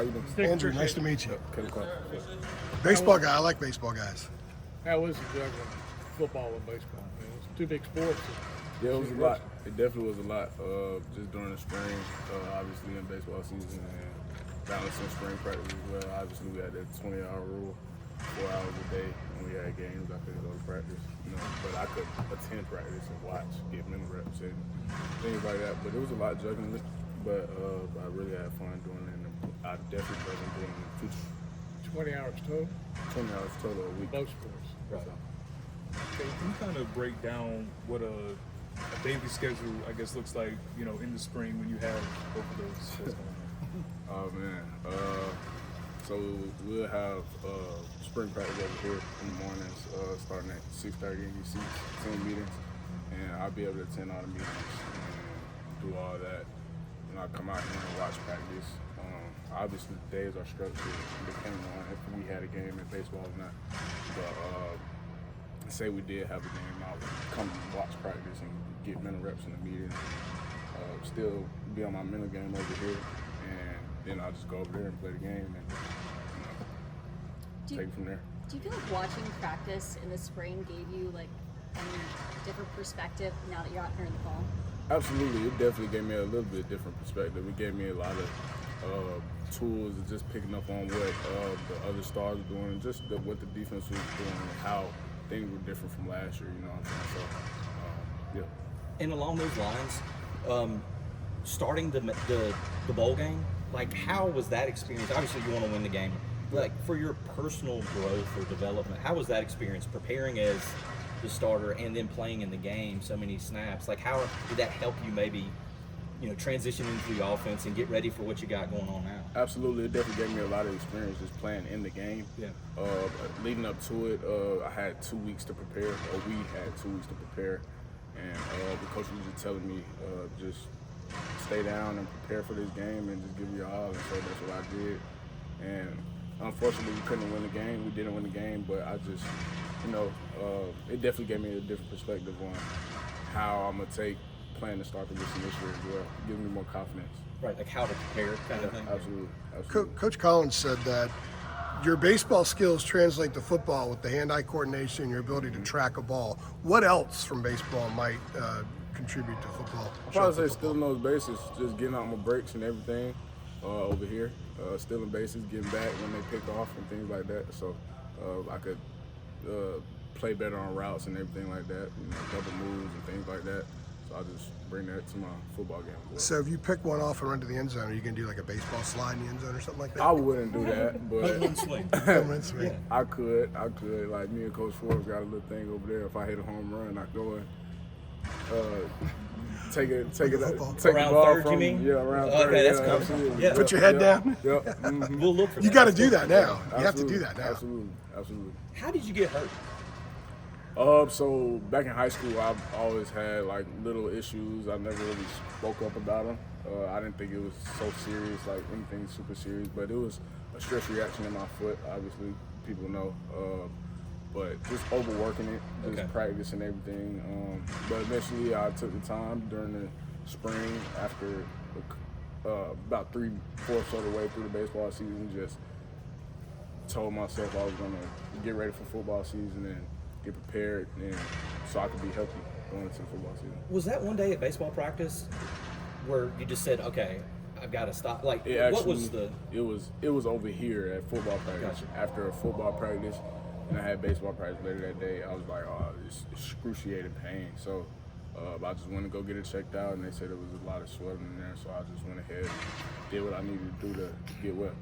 How you doing? Andrew, nice to meet you. Okay. Baseball guy. I like baseball guys. How is it juggling football and baseball? It's two big sports. Yeah, it was a lot. It definitely was a lot. Just during the spring, obviously in baseball season, and balancing spring practice as well. Obviously, we had that 20-hour rule, 4 hours a day. When we had games, I couldn't go to practice, but I could attend practice and watch, get mental reps and things like that. But it was a lot juggling it. But I really had fun doing it, and I definitely wasn't doing it in the future. 20 hours total? 20 hours total a week. Both sports. Right. Okay, can you kind of break down what a daily schedule, I guess, looks like, in the spring when you have both of those sports going on? Oh, man. So we'll have spring practice over here in the mornings, starting at 6:30 in UC, 10 meetings, and I'll be able to attend all the meetings and do all that. And I'll come out here and watch practice. Obviously, the days are structured depending on if we had a game in baseball or not. But say we did have a game, I would come and watch practice and get mental reps in the meeting. Still be on my mental game over here, and then I'll just go over there and play the game and take it from there. Do you feel like watching practice in the spring gave you like any different perspective now that you're out here in the fall? Absolutely, it definitely gave me a little bit different perspective. It gave me a lot of tools of just picking up on what the other stars were doing, just what the defense was doing, and how things were different from last year. You know what I'm saying? So, yeah. And along those lines, starting the bowl game, like how was that experience? Obviously, you want to win the game. Like for your personal growth or development, how was that experience preparing as the starter and then playing in the game so many snaps? Like how did that help you maybe, transition into the offense and get ready for what you got going on now? Absolutely, it definitely gave me a lot of experience just playing in the game. Yeah. Leading up to it, I had 2 weeks to prepare, or we had 2 weeks to prepare, and the coach was just telling me just stay down and prepare for this game and just give it your all, and so that's what I did. And unfortunately, we couldn't win the game. We didn't win the game, but I just, it definitely gave me a different perspective on how I'm gonna take playing the star position this year as well. It gives me more confidence. Right, like how to prepare kind of thing. Absolutely. Coach Collins said that your baseball skills translate to football with the hand-eye coordination and your ability to track a ball. What else from baseball might contribute to football? I'd probably say stealing those bases, just getting out my breaks and everything over here. Stealing bases, getting back when they pick off and things like that. So I could play better on routes and everything like that, double moves and things like that. So I'll just bring that to my football game as well. So if you pick one off and run to the end zone, are you going to do like a baseball slide in the end zone or something like that? I wouldn't do that, but Home run swing. I could. Like me and Coach Forbes got a little thing over there. If I hit a home run, I go and take Around the ball third, from you mean? Yeah, around Okay, third. that's Yeah, cool. absolutely. Yeah. Put your head down? Yep. Mm-hmm. We'll look for that. You got to do that now. Yeah, You have to do that now. Absolutely. How did you get hurt? So back in high school, I've always had like little issues. I never really spoke up about them. I didn't think it was so serious, like anything super serious, but it was a stress reaction in my foot. Obviously, people know. But just overworking it, just practice and everything. But eventually, I took the time during the spring after about 3/4 of the way through the baseball season, just told myself I was going to get ready for football season and get prepared, and so I could be healthy going into the football season. Was that one day at baseball practice where you just said, "Okay, I've got to stop"? Like, what was the? It was over here at football practice. Gotcha. After a football practice, and I had baseball practice later that day. I was like, "Oh, it's excruciating pain." So I just went to go get it checked out, and they said there was a lot of swelling in there. So I just went ahead and did what I needed to do to get well.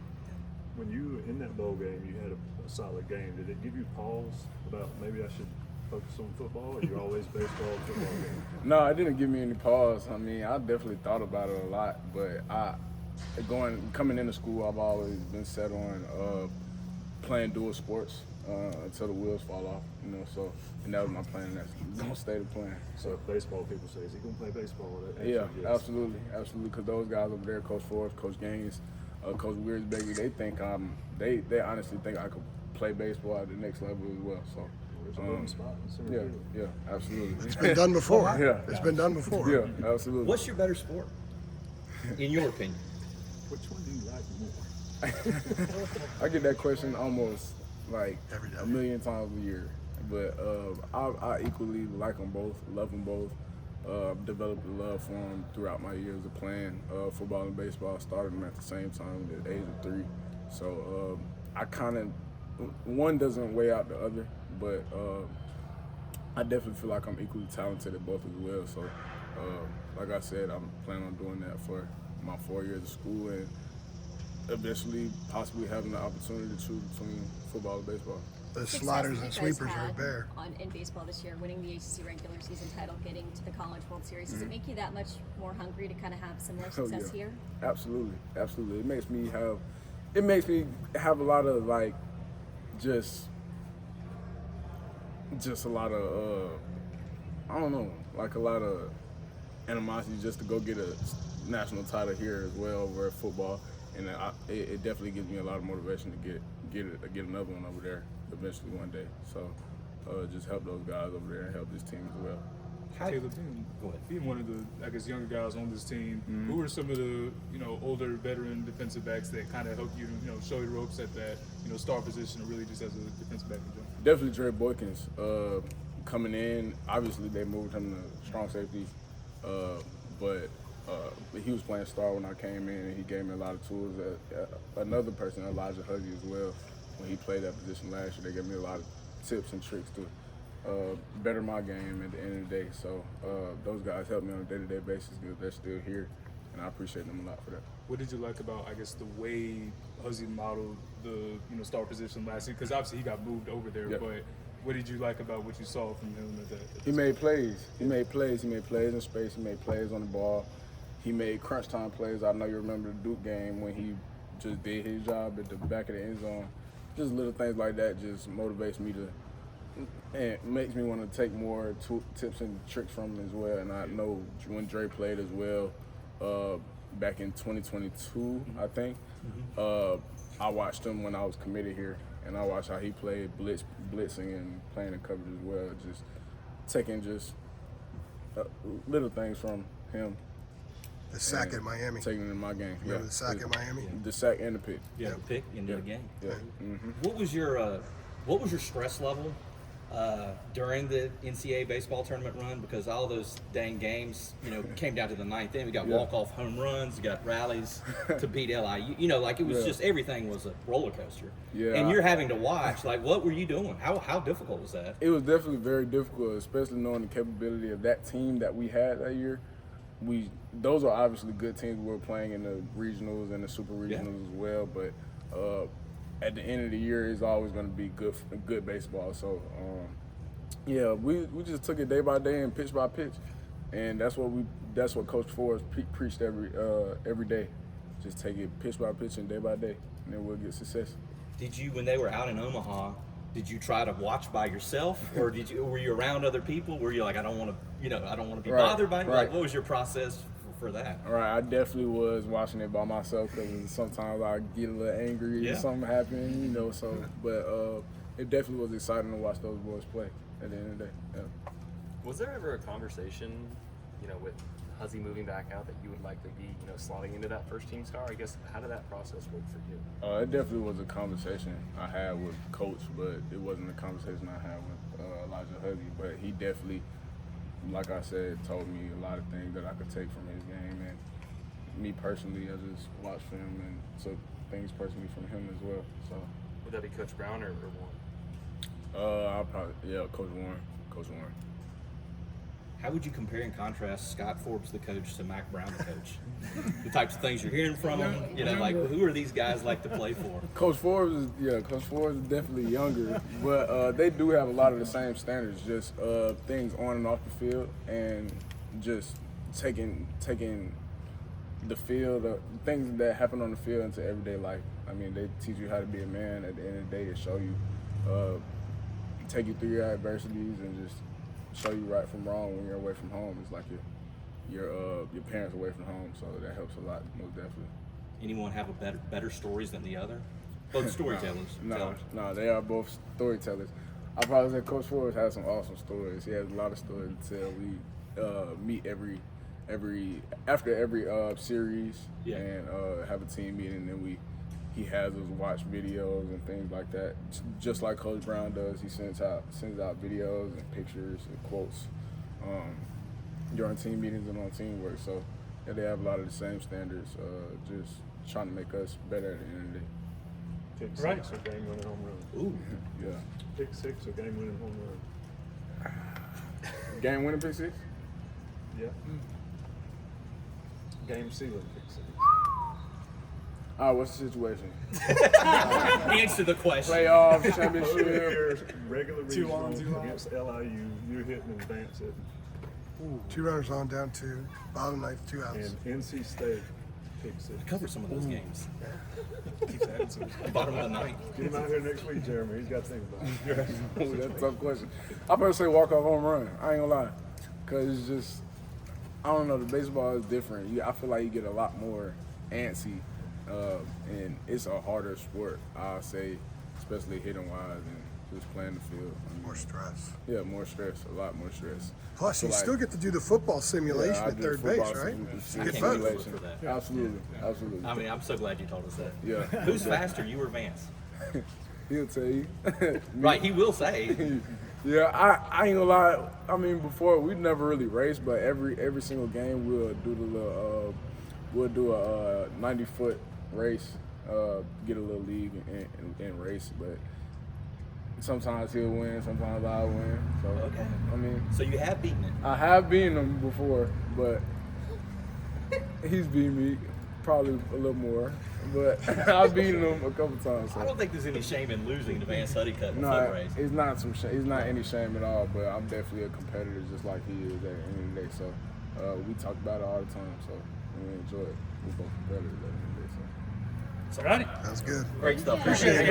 When you were in that bowl game, you had a solid game. Did it give you pause about maybe I should focus on football, or you always baseball, football game? No, it didn't give me any pause. I mean, I definitely thought about it a lot, but coming into school, I've always been set on playing dual sports until the wheels fall off, so, and that was my plan. That's gonna stay the plan. So baseball people say, is he gonna play baseball? Yeah, absolutely, because those guys over there, Coach Forbes, Coach Gaines, Coach Weirsberger, they think they honestly think I could play baseball at the next level as well. So there's a bottom spot. Yeah, absolutely. It's been done before. Yeah, It's been done before. Yeah, absolutely. What's your better sport, in your opinion? Which one do you like more? I get that question almost like Every day. a million times a year. But I equally like them both, love them both. Developed a love for them throughout my years of playing football and baseball. Started them at the same time at the age of 3. So I kind of, one doesn't weigh out the other, but I definitely feel like I'm equally talented at both as well. So like I said, I'm planning on doing that for my 4 years of school and eventually possibly having the opportunity to choose between football and baseball. The Success sliders that and you guys sweepers had right there. in baseball this year, winning the ACC regular season title, getting to the College World Series, does it make you that much more hungry to kind of have similar Oh, success yeah. here? Absolutely. It makes me have a lot of like just a lot of I don't know, like a lot of animosity just to go get a national title here as well over at football, and it definitely gives me a lot of motivation to get another one over there eventually one day. So just help those guys over there and help this team as well. Kaleb, Go ahead. being one of the, I guess, younger guys on this team, who are some of the, older veteran defensive backs that kind of help you, show your ropes at that, star position, or really just as a defensive back in general? Definitely Dre Boykins. Coming in, obviously they moved him to strong safety, but he was playing star when I came in, and he gave me a lot of tools. Another person, Elijah Huzzy as well, when he played that position last year, they gave me a lot of tips and tricks to better my game at the end of the day. So those guys help me on a day-to-day basis because they're still here, and I appreciate them a lot for that. What did you like about, I guess, the way Huzzy modeled the, star position last year? Because obviously he got moved over there, Yep. but what did you like about what you saw from him at that? He made plays. He made plays in space. He made plays on the ball. He made crunch time plays. I know you remember the Duke game when he just did his job at the back of the end zone. Just little things like that just motivates me to, and makes me want to take more tips and tricks from him as well. And I know when Dre played as well, back in 2022, I think, I watched him when I was committed here, and I watched how he played blitzing and playing in coverage as well. Just taking little things from him. The sack at Miami. Taking it in my game. Remember the sack at Miami? The sack and the pick. Yeah, the pick into the game. Yeah. What was your stress level during the NCAA baseball tournament run? Because all those dang games, came down to the ninth inning. We got walk-off home runs, you got rallies to beat LIU. It was just everything was a roller coaster. Yeah. And you're having to watch. Like, what were you doing? How difficult was that? It was definitely very difficult, especially knowing the capability of that team that we had that year. Those are obviously good teams we were playing in the regionals and the super regionals as well. But at the end of the year, it's always going to be good baseball. So we just took it day by day and pitch by pitch, and that's what Coach Forrest preached every day. Just take it pitch by pitch and day by day, and then we'll get success. Did you, when they were out in Omaha, did you try to watch by yourself, or were you around other people? Were you like, I don't want to be bothered by it? Like, what was your process for that? All right, I definitely was watching it by myself because sometimes I get a little angry if something happened, So, but it definitely was exciting to watch those boys play at the end of the day. Yeah. Was there ever a conversation, with Huzzy moving back out that you would likely be, slotting into that first team star? I guess, how did that process work for you? It definitely was a conversation I had with Coach, but it wasn't a conversation I had with Elijah Huzzy. But he definitely, like I said, told me a lot of things that I could take from his game. And me personally, I just watched him and took things personally from him as well. So Would that be Coach Brown or Warren? I'll probably, Coach Warren. How would you compare and contrast Scott Forbes, the coach, to Mac Brown, the coach? The types of things you're hearing from him, like who are these guys like to play for? Coach Forbes is definitely younger, but they do have a lot of the same standards, just things on and off the field, and just taking the field, things that happen on the field into everyday life. I mean, they teach you how to be a man at the end of the day. They show you, take you through your adversities and just show you right from wrong when you're away from home. It's like your parents away from home, so that helps a lot, most definitely. Anyone have a better stories than the other? Both storytellers. No, they are both storytellers. I probably say Coach Forrest has some awesome stories. He has a lot of stories to tell. We meet after every series and have a team meeting, and we he has us watch videos and things like that. Just like Coach Brown does, he sends out videos and pictures and quotes during team meetings and on teamwork. So yeah, they have a lot of the same standards. Just trying to make us better at the end of the day. Pick six or game-winning home run. Ooh. Yeah. Pick six or game-winning home run. Game winning pick six? Yeah. Game sealing pick six. What's the situation? Answer the question. Playoff, Over championship. here, regular 2 on, regional 2 on. against LIU, you're hitting and advancing. 2 runners on, down 2, bottom ninth, 2 outs. And NC State pick six. Cover some of those games. Keeps adding to it. Bottom of the ninth. Get him out here next week, Jeremy. He's got to think about it. Ooh, that's a tough question. I'm gonna say walk-off home run. I ain't gonna lie, cause it's just, I don't know. The baseball is different. I feel like you get a lot more antsy, and it's a harder sport. I'll say, especially hitting wise and just playing the field. I mean, More stress. yeah, more stress, a lot more stress. Plus, I you feel still like- get to do the football simulation Yeah, I at do third football base, right? sim- Get simulation. both. For that. Absolutely, absolutely. I mean, I'm so glad you told us that. Yeah. Who's faster, you or Vance? He'll tell you. Right, he will say. Yeah, I ain't gonna lie. I mean, before we never really raced, but every single game we'll do the little we'll do a 90-foot race, get a little league and race. But sometimes he'll win, sometimes I'll win. So Okay. I mean, So you have beaten it. I have beaten him before, but he's beat me probably a little more. But I've beaten him a couple times. So. I don't think there's any shame in losing to Vance Honeycutt in the No, foot race. it's not some. It's not any shame at all. But I'm definitely a competitor, just like he is at the end of the day. So we talk about it all the time. So we enjoy it. We're both competitors at the end of the day. So. All right. That's good. Great stuff. Appreciate it.